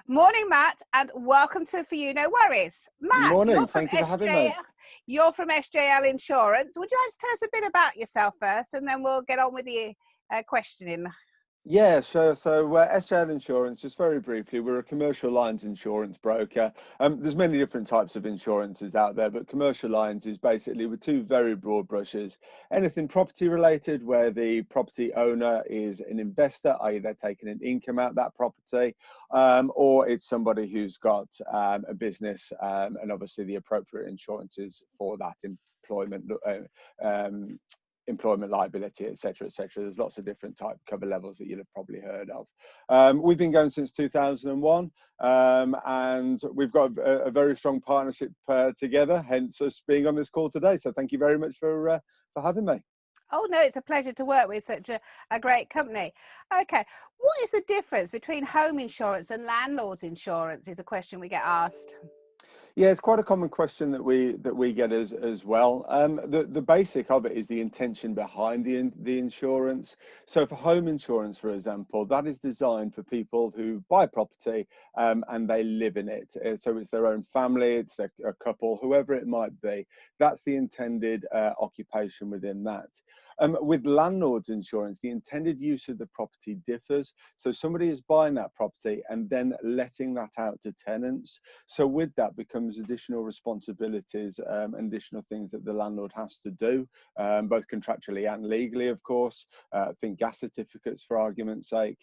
Morning, Matt, and welcome to For You No Worries. Matt, Morning. Thank you for having me. You're from SJL Insurance. Would you like to tell us a bit about yourself first, and then we'll get on with the questioning? Yeah, sure. So SJL Insurance, just very briefly, we're a commercial lines insurance broker. There's many different types of insurances out there, but commercial lines is basically with two very broad brushes. Anything property related, where the property owner is an investor, i.e. they're taking an income out that property, or it's somebody who's got a business, and obviously the appropriate insurances for that employment. Employment liability, etc., etc. There's lots of different type cover levels that you'll have probably heard of. We've been going since 2001, and we've got a very strong partnership together, hence us being on this call today. So thank you very much for having me. Oh, no, it's a pleasure to work with such a great company. Okay, what is the difference between home insurance and landlord's insurance is a question we get asked. Yeah, it's quite a common question that we get as well. The basic of it is the intention behind the insurance. So for home insurance, for example, that is designed for people who buy property and they live in it. So it's their own family, it's a couple, whoever it might be. That's the intended occupation within that. With landlord's insurance, the intended use of the property differs. So somebody is buying that property and then letting that out to tenants. So with that becomes additional responsibilities and additional things that the landlord has to do, both contractually and legally, of course. Think gas certificates, for argument's sake.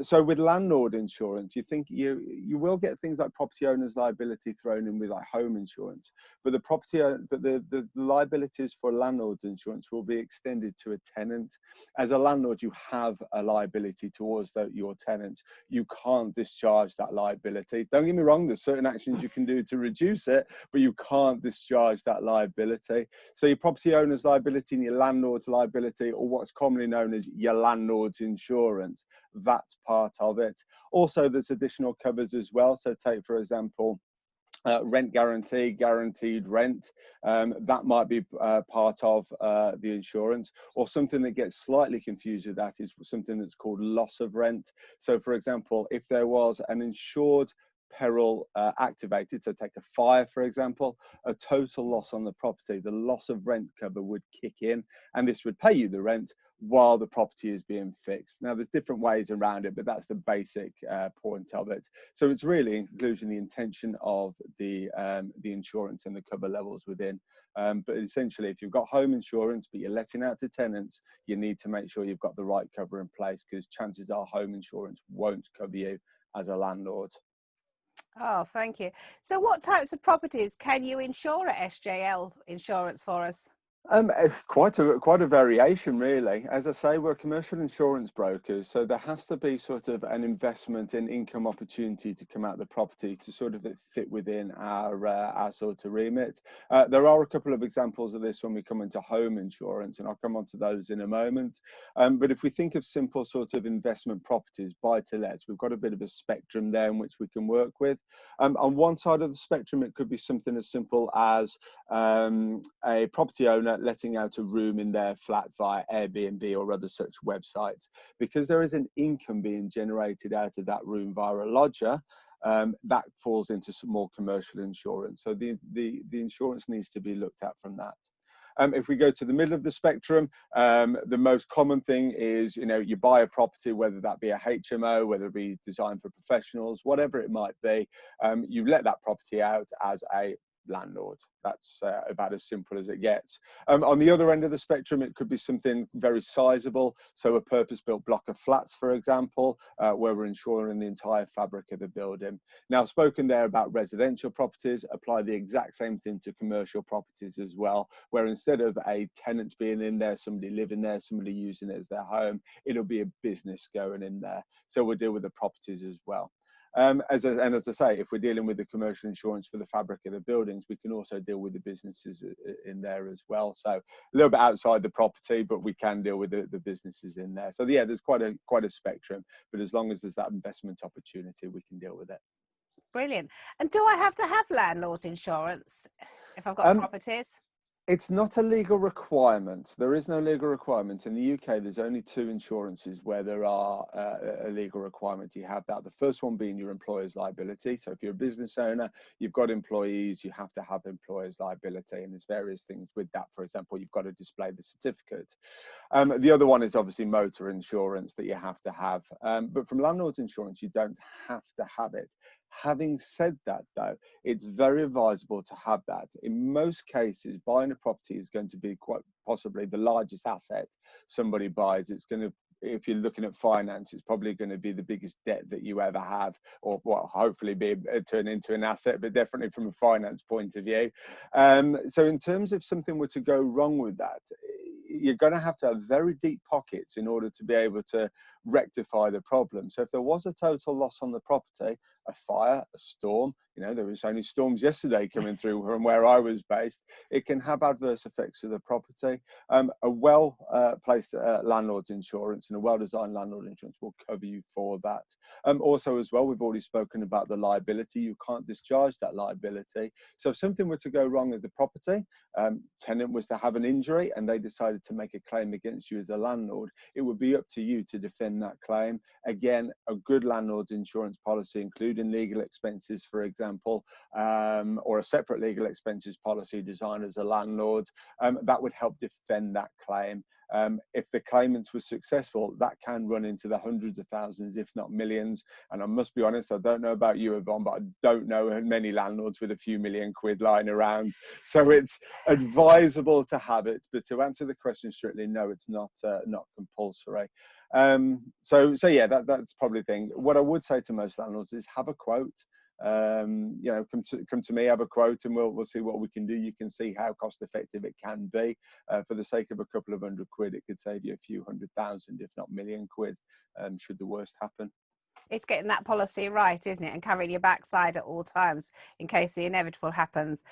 So with landlord insurance, you will get things like property owner's liability thrown in with like home insurance, but the liabilities for landlord's insurance will be extended to a tenant. As a landlord, you have a liability towards your tenants. You can't discharge that liability. Don't get me wrong, there's certain actions you can do to reduce it, but you can't discharge that liability. So your property owner's liability and your landlord's liability, or what's commonly known as your landlord's insurance, that's part of it. Also, there's additional covers as well. So take, for example, rent guarantee, guaranteed rent, that might be part of the insurance. Or something that gets slightly confused with that is something that's called loss of rent. So for example, if there was an insured peril activated, so take a fire for example, a total loss on the property, the loss of rent cover would kick in, and this would pay you the rent while the property is being fixed. Now there's different ways around it, but that's the basic point of it. So it's really, in conclusion, the intention of the insurance and the cover levels within. But essentially, if you've got home insurance but you're letting out to tenants, you need to make sure you've got the right cover in place, because chances are home insurance won't cover you as a landlord. Oh, thank you. So what types of properties can you insure at SJL Insurance for us? Quite a variation, really. As I say, we're commercial insurance brokers, so there has to be sort of an investment in income opportunity to come out of the property to sort of fit within our sort of remit. There are a couple of examples of this when we come into home insurance, and I'll come on to those in a moment. But if we think of simple sort of investment properties, buy-to-lets, we've got a bit of a spectrum there in which we can work with. On one side of the spectrum, it could be something as simple as a property owner letting out a room in their flat via Airbnb or other such websites. Because there is an income being generated out of that room via a lodger, that falls into some more commercial insurance. So the insurance needs to be looked at from that. If we go to the middle of the spectrum, the most common thing is, you buy a property, whether that be a HMO, whether it be designed for professionals, whatever it might be, you let that property out as a landlord. That's about as simple as it gets. On the other end of the spectrum, it could be something very sizable. So a purpose-built block of flats, for example, where we're insuring the entire fabric of the building. Now, I've spoken there about residential properties. Apply the exact same thing to commercial properties as well, where instead of a tenant being in there, somebody living there, somebody using it as their home, it'll be a business going in there. So we'll deal with the properties as well. As I say, if we're dealing with the commercial insurance for the fabric of the buildings, we can also deal with the businesses in there as well. So a little bit outside the property, but we can deal with the businesses in there. So yeah, there's quite a spectrum, but as long as there's that investment opportunity, we can deal with it. Brilliant. And do I have to have landlord's insurance if I've got properties? It's not a legal requirement. There is no legal requirement. In the UK, there's only two insurances where there are a legal requirement. You have that. The first one being your employer's liability. So if you're a business owner, you've got employees, you have to have employer's liability. And there's various things with that. For example, you've got to display the certificate. The other one is obviously motor insurance that you have to have. But from landlord's insurance, you don't have to have it. Having said that, though, it's very advisable to have that. In most cases, buying a property is going to be quite possibly the largest asset somebody buys. It's going to, if you're looking at finance, it's probably going to be the biggest debt that you ever have, or what hopefully be turn into an asset, but definitely from a finance point of view. So in terms of something were to go wrong with that, you're going to have very deep pockets in order to be able to rectify the problem. So if there was a total loss on the property, a fire, a storm, you know, there was only storms yesterday coming through from where I was based, it can have adverse effects to the property. A well-placed landlord's insurance and a well-designed landlord insurance will cover you for that. Also as well, we've already spoken about the liability. You can't discharge that liability. So if something were to go wrong with the property, tenant was to have an injury and they decided to make a claim against you as a landlord, it would be up to you to defend that claim. Again, a good landlord's insurance policy, including legal expenses, for example, or a separate legal expenses policy designed as a landlord, that would help defend that claim. If the claimants were successful, that can run into the hundreds of thousands, if not millions. And I must be honest, I don't know about you, Yvonne, but I don't know many landlords with a few million quid lying around. So it's advisable to have it, but to answer the question strictly, no, it's not compulsory. So yeah, that's probably the thing. What I would say to most landlords is have a quote. You know, come to me, have a quote, and we'll see what we can do. You can see how cost effective it can be. For the sake of a couple of £100, it could save you a few 100,000, if not million quid, should the worst happen. It's getting that policy right, isn't it? And covering your backside at all times in case the inevitable happens.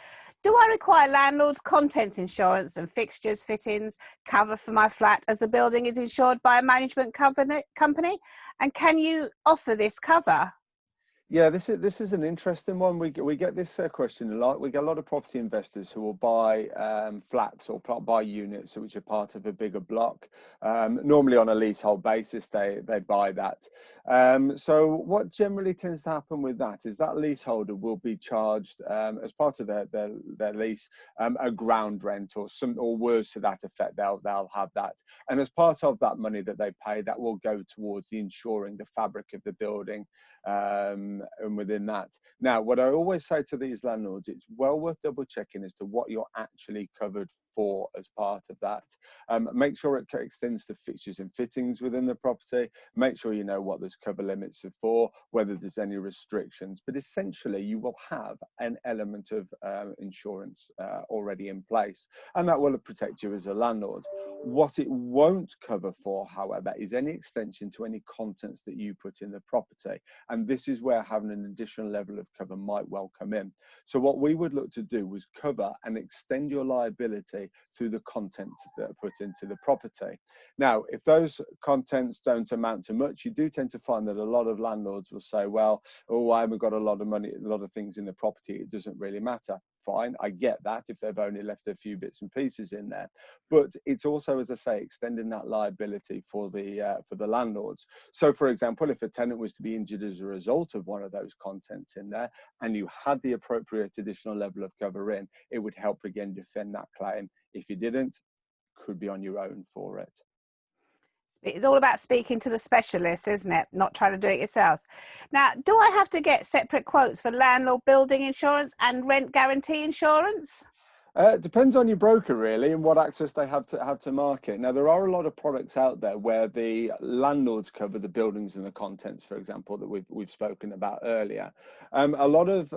Do I require landlord's contents insurance and fixtures, fittings, cover for my flat as the building is insured by a management company? And can you offer this cover? Yeah, this is an interesting one. We get this question a lot. We get a lot of property investors who will buy flats or buy units which are part of a bigger block. Normally on a leasehold basis, they buy that. So what generally tends to happen with that is that leaseholder will be charged as part of their lease a ground rent or words to that effect. They'll have that, and as part of that money that they pay, that will go towards the insuring the fabric of the building. And within that. Now, what I always say to these landlords, it's well worth double checking as to what you're actually covered for as part of that. Make sure it extends to fixtures and fittings within the property. Make sure you know what those cover limits are for, whether there's any restrictions. But essentially, you will have an element of insurance already in place, and that will protect you as a landlord. What it won't cover for, however, is any extension to any contents that you put in the property. And this is where having an additional level of cover might well come in. So what we would look to do was cover and extend your liability through the contents that are put into the property. Now, if those contents don't amount to much, you do tend to find that a lot of landlords will say, well, oh, I haven't got a lot of money, a lot of things in the property, it doesn't really matter. Fine, I get that if they've only left a few bits and pieces in there, but it's also, as I say, extending that liability for the landlords. So, for example, if a tenant was to be injured as a result of one of those contents in there, and you had the appropriate additional level of cover in, it would help again defend that claim. If you didn't, could be on your own for it. It's all about speaking to the specialist, isn't it? Not trying to do it yourselves. Now, do I have to get separate quotes for landlord building insurance and rent guarantee insurance? It depends on your broker really and what access they have to market. Now, there are a lot of products out there where the landlords cover the buildings and the contents, for example, that we've spoken about earlier. A lot of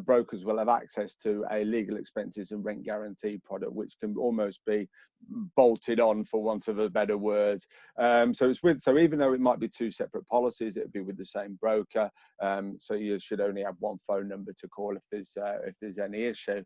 brokers will have access to a legal expenses and rent guarantee product, which can almost be bolted on, for want of a better word. So even though it might be two separate policies, it would be with the same broker. So you should only have one phone number to call if there's any issue.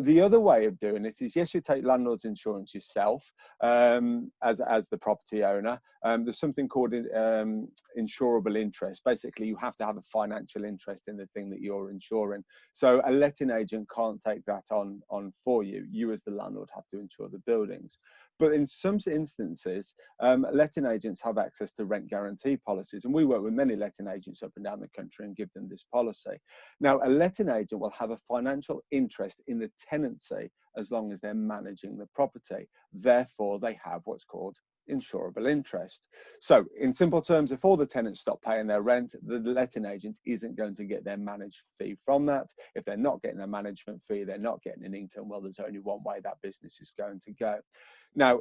The other way of doing it is, yes, you take landlord's insurance yourself as the property owner. There's something called insurable interest. Basically, you have to have a financial interest in the thing that you're insuring. So a letting agent can't take that on for you. You as the landlord have to insure the buildings. But in some instances, letting agents have access to rent guarantee policies. And we work with many letting agents up and down the country and give them this policy. Now, a letting agent will have a financial interest in the tenancy as long as they're managing the property. Therefore, they have what's called insurable interest. So in simple terms, if all the tenants stop paying their rent, the letting agent isn't going to get their managed fee from that. If they're not getting a management fee, they're not getting an income. Well, there's only one way that business is going to go. Now,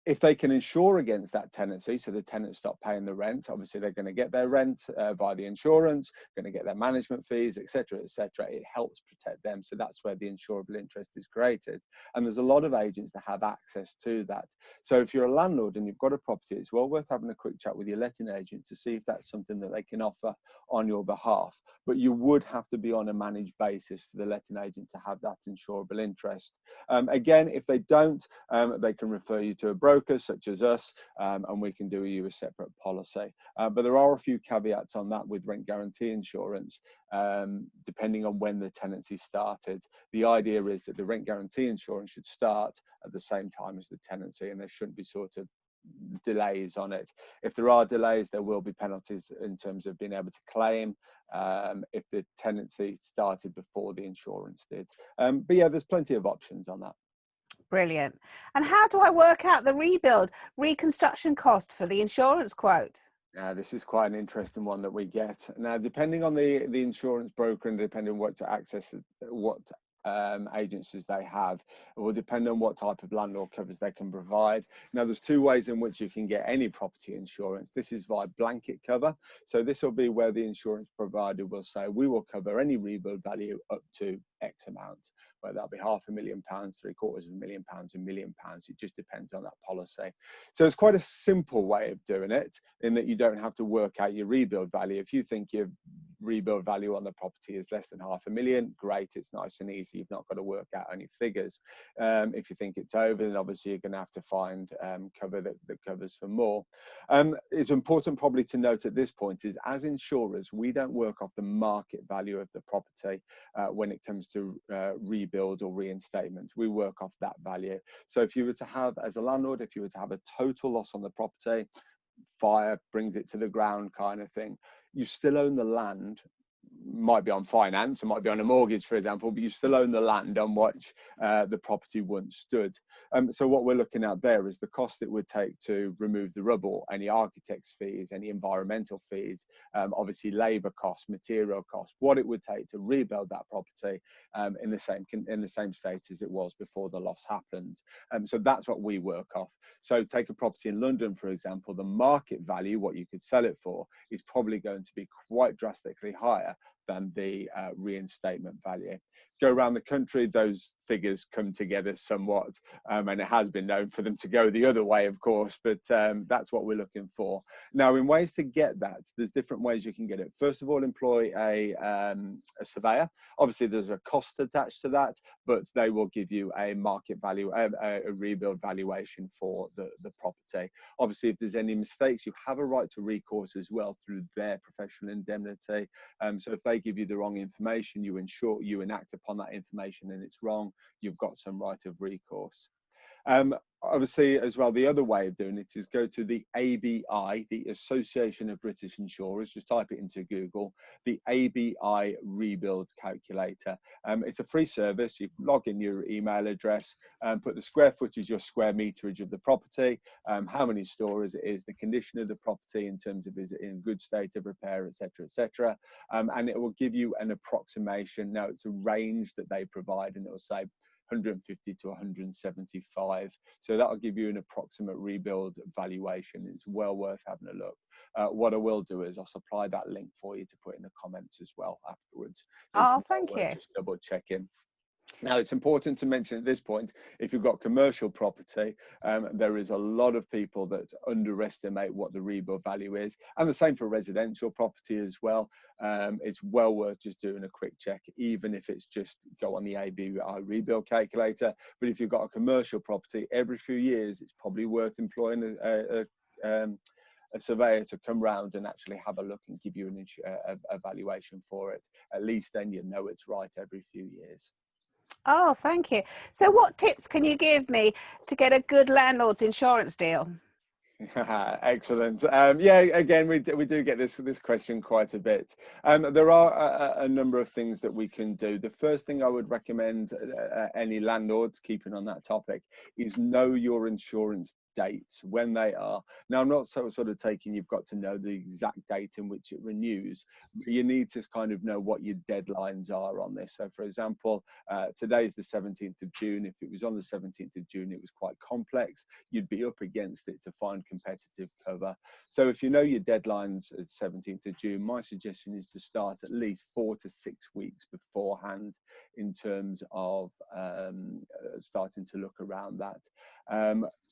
if they can insure against that tenancy, so the tenants stop paying the rent, obviously they're going to get their rent via the insurance, going to get their management fees, etc., etc. It helps protect them. So that's where the insurable interest is created. And there's a lot of agents that have access to that. So if you're a landlord and you've got a property, it's well worth having a quick chat with your letting agent to see if that's something that they can offer on your behalf. But you would have to be on a managed basis for the letting agent to have that insurable interest. Again, if they don't, they can refer you to a broker such as us, and we can do you a separate policy. But there are a few caveats on that with rent guarantee insurance, depending on when the tenancy started. The idea is that the rent guarantee insurance should start at the same time as the tenancy, and there shouldn't be sort of delays on it. If there are delays, there will be penalties in terms of being able to claim if the tenancy started before the insurance did. But yeah, there's plenty of options on that. Brilliant. And how do I work out the reconstruction cost for the insurance quote? This is quite an interesting one that we get. Now, depending on the insurance broker and depending on what agencies they have, it will depend on what type of landlord covers they can provide. Now, there's two ways in which you can get any property insurance. This is via blanket cover. So this will be where the insurance provider will say, we will cover any rebuild value up to X amount, whether that'll be £500,000, £750,000, £1 million. It just depends on that policy. So it's quite a simple way of doing it in that you don't have to work out your rebuild value. If you think your rebuild value on the property is less than £500,000, great, it's nice and easy. You've not got to work out any figures. If you think it's over, then obviously you're going to have to find cover that covers for more. It's important probably to note at this point is, as insurers, we don't work off the market value of the property when it comes to rebuild or reinstatement. We work off that value. So if you were to have, as a landlord, if you were to have a total loss on the property, fire brings it to the ground kind of thing, you still own the land. Might be on finance, it might be on a mortgage, for example, but you still own the land on which the property once stood. So what we're looking at there is the cost it would take to remove the rubble, any architect's fees, any environmental fees, obviously labour costs, material costs, what it would take to rebuild that property in the same state as it was before the loss happened. So that's what we work off. So take a property in London, for example, the market value, what you could sell it for, is probably going to be quite drastically higher than the reinstatement value. Go around the country, those figures come together somewhat, and it has been known for them to go the other way, of course, but that's what we're looking for. Now, in ways to get that, there's different ways you can get it. First of all, employ a surveyor. Obviously, there's a cost attached to that, but they will give you a market value, a rebuild valuation for the property. Obviously, if there's any mistakes, you have a right to recourse as well through their professional indemnity. So if they give you the wrong information, you enact upon that information and it's wrong, you've got some right of recourse. Obviously, as well, the other way of doing it is go to the ABI, the Association of British Insurers. Just type it into Google, the ABI Rebuild Calculator. It's a free service. You log in your email address, put the square footage, your square meterage of the property, how many stories it is, the condition of the property in terms of is it in good state of repair, etc., etc. And it will give you an approximation. Now, it's a range that they provide, and it will say 150 to 175. So that'll give you an approximate rebuild valuation. It's well worth having a look. What I will do is I'll supply that link for you to put in the comments as well afterwards. Oh, thank you. Just double checking. Now, it's important to mention at this point, if you've got commercial property, there is a lot of people that underestimate what the rebuild value is, and the same for residential property as well. It's well worth just doing a quick check, even if it's just go on the ABI rebuild calculator. But if you've got a commercial property, every few years, it's probably worth employing a surveyor to come round and actually have a look and give you a valuation for it. At least then you know it's right every few years. Oh, thank you. So what tips can you give me to get a good landlord's insurance deal? Excellent. Yeah, again, we do get this question quite a bit. There are a number of things that we can do. The first thing I would recommend any landlords, keeping on that topic, is know your insurance dates, when they are. Now, I'm not sort of taking you've got to know the exact date in which it renews, but you need to kind of know what your deadlines are on this. So, for example, today's the 17th of June. If it was on the 17th of June, it was quite complex. You'd be up against it to find competitive cover. So if you know your deadlines at 17th of June, my suggestion is to start at least 4 to 6 weeks beforehand in terms of starting to look around that.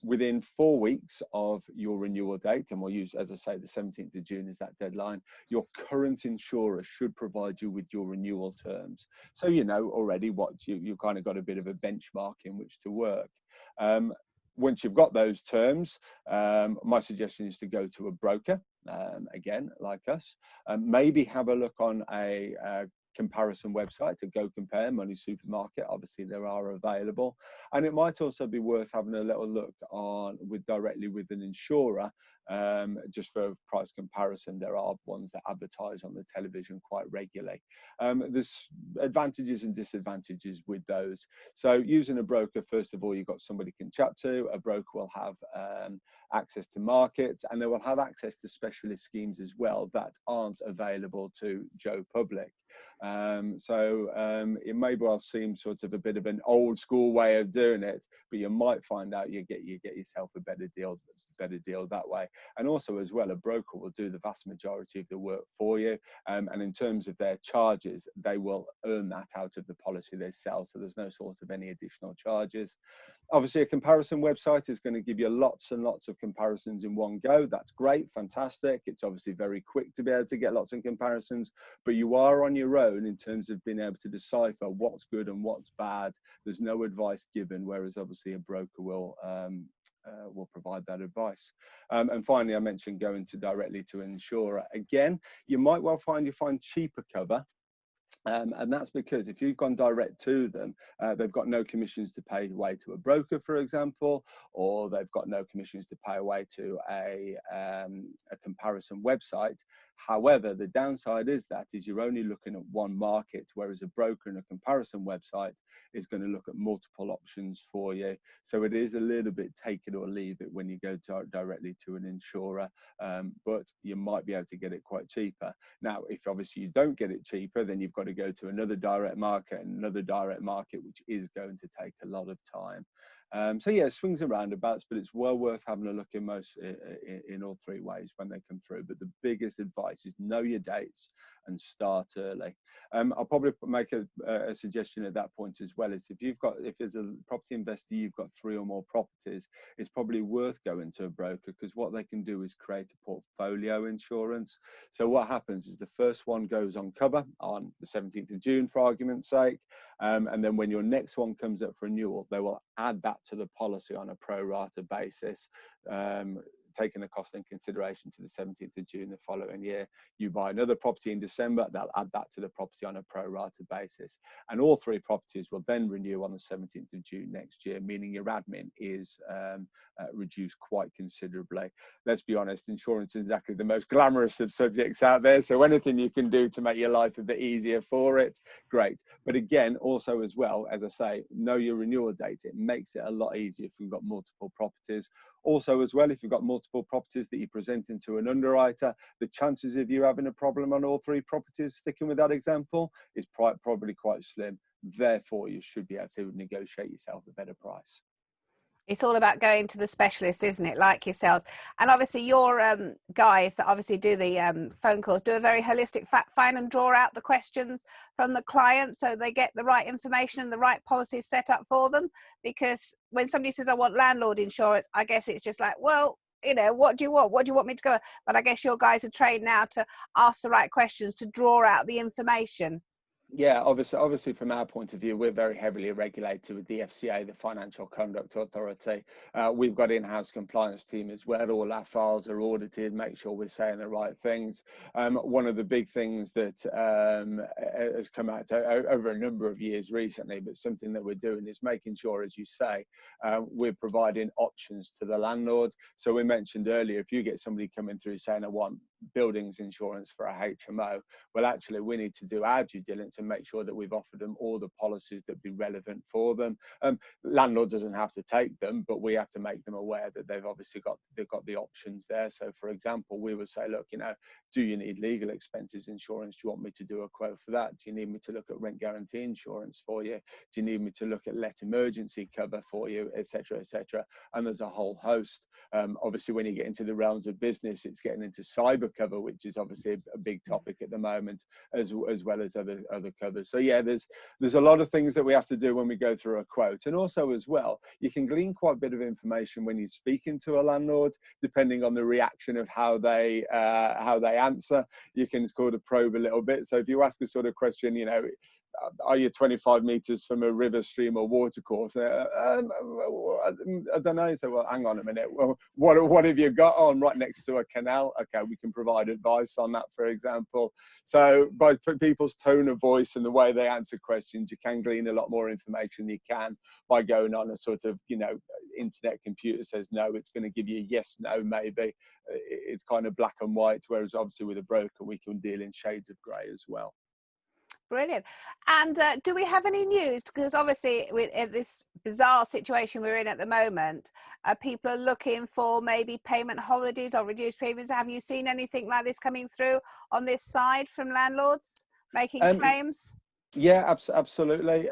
Within 4 weeks of your renewal date, and we'll use, as I say, the 17th of June is that deadline, your current insurer should provide you with your renewal terms. So you know already what you've kind of got a bit of a benchmark in which to work. Once you've got those terms, my suggestion is to go to a broker, again, like us, maybe have a look on a comparison website to Go Compare, Money Supermarket. Obviously there are available, and it might also be worth having a little look on directly with an insurer, just for price comparison. There are ones that advertise on the television quite regularly. There's advantages and disadvantages with those. So using a broker, first of all, you've got somebody you can chat to. A broker will have access to markets, and they will have access to specialist schemes as well that aren't available to Joe Public. It may well seem sort of a bit of an old school way of doing it, but you might find out you get yourself a better deal that way. And also as well, a broker will do the vast majority of the work for you, and in terms of their charges, they will earn that out of the policy they sell, so there's no sort of any additional charges. Obviously a comparison website is going to give you lots and lots of comparisons in one go. That's great, fantastic. It's obviously very quick to be able to get lots of comparisons, but you are on your own in terms of being able to decipher what's good and what's bad. There's no advice given, whereas obviously a broker will provide that advice. And finally, I mentioned going directly to an insurer. Again, you might well find cheaper cover. And that's because if you've gone direct to them, they've got no commissions to pay away to a broker, for example, or they've got no commissions to pay away to a comparison website. However, the downside is you're only looking at one market, whereas a broker and a comparison website is going to look at multiple options for you. So it is a little bit take it or leave it when you go directly to an insurer, but you might be able to get it quite cheaper. Now, if obviously you don't get it cheaper, then you've got to go to another direct market and another direct market, which is going to take a lot of time. So yeah, swings and roundabouts, but it's well worth having a look in all three ways when they come through. But the biggest advice is know your dates and start early. I'll probably make a suggestion at that point as well, is if as a property investor you've got 3 or more properties, it's probably worth going to a broker, because what they can do is create a portfolio insurance. So what happens is the first one goes on cover on the 17th of June, for argument's sake, and then when your next one comes up for renewal, they will add that to the policy on a pro rata basis, taking the cost in consideration to the 17th of June the following year. You buy another property in December, they'll add that to the property on a pro rata basis. And all 3 properties will then renew on the 17th of June next year, meaning your admin is reduced quite considerably. Let's be honest, insurance is exactly the most glamorous of subjects out there. So anything you can do to make your life a bit easier for it, great. But again, also as well, as I say, know your renewal date. It makes it a lot easier if you've got multiple properties. Also as well, if you've got multiple properties that you're presenting to an underwriter, the chances of you having a problem on all 3 properties, sticking with that example, is probably quite slim. Therefore, you should be able to negotiate yourself a better price. It's all about going to the specialist, isn't it? Like yourselves. And obviously your guys that obviously do the phone calls do a very holistic fact find and draw out the questions from the client so they get the right information and the right policies set up for them. Because when somebody says, I want landlord insurance, I guess it's just like, well, you know, what do you want? What do you want me to go? But I guess your guys are trained now to ask the right questions, to draw out the information. Yeah, obviously, from our point of view, we're very heavily regulated with the FCA, the Financial Conduct Authority. We've got in-house compliance team as well. All our files are audited, make sure we're saying the right things. One of the big things that has come out over a number of years recently, but something that we're doing is making sure, as you say, we're providing options to the landlord. So we mentioned earlier, if you get somebody coming through saying, I want buildings insurance for a HMO, well, actually, we need to do our due diligence and make sure that we've offered them all the policies that be relevant for them. Landlord doesn't have to take them, but we have to make them aware that they've got the options there. So, for example, we would say, look, you know, do you need legal expenses insurance? Do you want me to do a quote for that? Do you need me to look at rent guarantee insurance for you? Do you need me to look at let emergency cover for you, etc., etc.? And there's a whole host. Obviously, when you get into the realms of business, it's getting into cyber cover, which is obviously a big topic at the moment, as well as other covers. So yeah, there's a lot of things that we have to do when we go through a quote. And also as well, you can glean quite a bit of information when you're speaking to a landlord, depending on the reaction of how they answer. You can sort of probe a little bit. So if you ask a sort of question, you know, are you 25 meters from a river, stream, or watercourse? I don't know. So, well, hang on a minute. Well, what have you got on right next to a canal? Okay, we can provide advice on that, for example. So, by people's tone of voice and the way they answer questions, you can glean a lot more information than you can by going on a sort of, you know, internet computer says no, it's going to give you yes, no, maybe. It's kind of black and white, whereas obviously with a broker, we can deal in shades of grey as well. Brilliant. And do we have any news? Because obviously with this bizarre situation we're in at the moment, people are looking for maybe payment holidays or reduced payments. Have you seen anything like this coming through on this side from landlords making claims? Yeah, absolutely.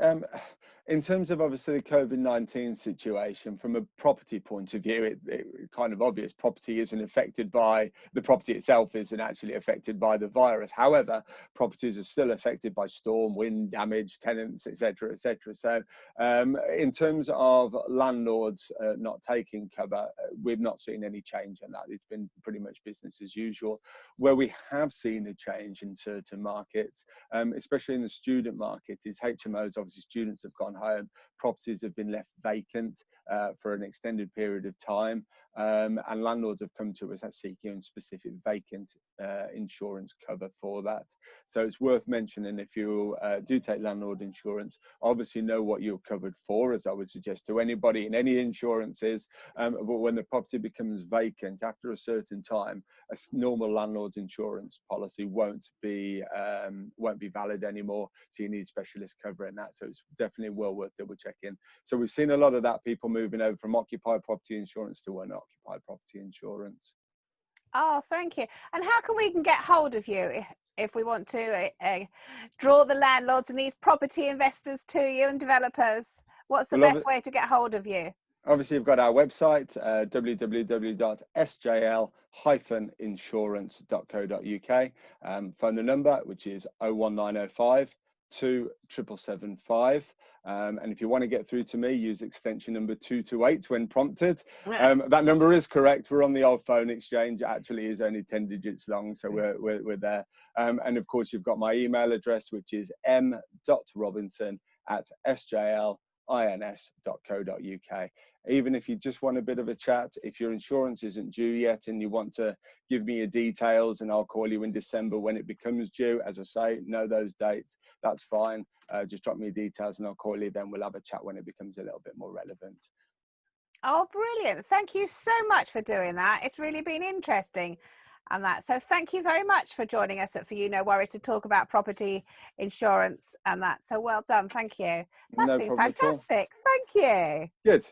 In terms of obviously the COVID-19 situation, from a property point of view, it kind of obvious. Property isn't affected by, the property itself isn't actually affected by the virus. However, properties are still affected by storm, wind damage, tenants, etc., etc. So in terms of landlords not taking cover, we've not seen any change in that. It's been pretty much business as usual. Where we have seen a change in certain markets, especially in the student market, is HMOs. Obviously, students have gone home, properties have been left vacant for an extended period of time, and landlords have come to us seeking specific vacant insurance cover for that. So it's worth mentioning, if you do take landlord insurance, obviously know what you're covered for, as I would suggest to anybody in any insurances. But when the property becomes vacant after a certain time, a normal landlord's insurance policy won't be valid anymore. So you need specialist cover in that. So it's definitely well worth double checking. So we've seen a lot of that, people moving over from occupied property insurance to unoccupied property insurance. Oh, thank you. And how can we get hold of you if we want to draw the landlords and these property investors to you and developers? What's the best way to get hold of you? Obviously, you've got our website, www.sjl-insurance.co.uk. Phone the number, which is 01905 27775. And if you want to get through to me, use extension number 228 when prompted. That number is correct. We're on the old phone exchange. It actually is only 10 digits long, so we're there. And of course, you've got my email address, which is m.robinson@sjl-ins.co.uk. Even if you just want a bit of a chat, if your insurance isn't due yet and you want to give me your details, and I'll call you in December when it becomes due, as I say, know those dates, that's fine. Just drop me your details and I'll call you, then we'll have a chat when it becomes a little bit more relevant. Oh, brilliant. Thank you so much for doing that. It's really been interesting. And that. So thank you very much for joining us at For You No Worry to talk about property insurance and that. So well done. Thank you. That's been fantastic. Thank you. Good.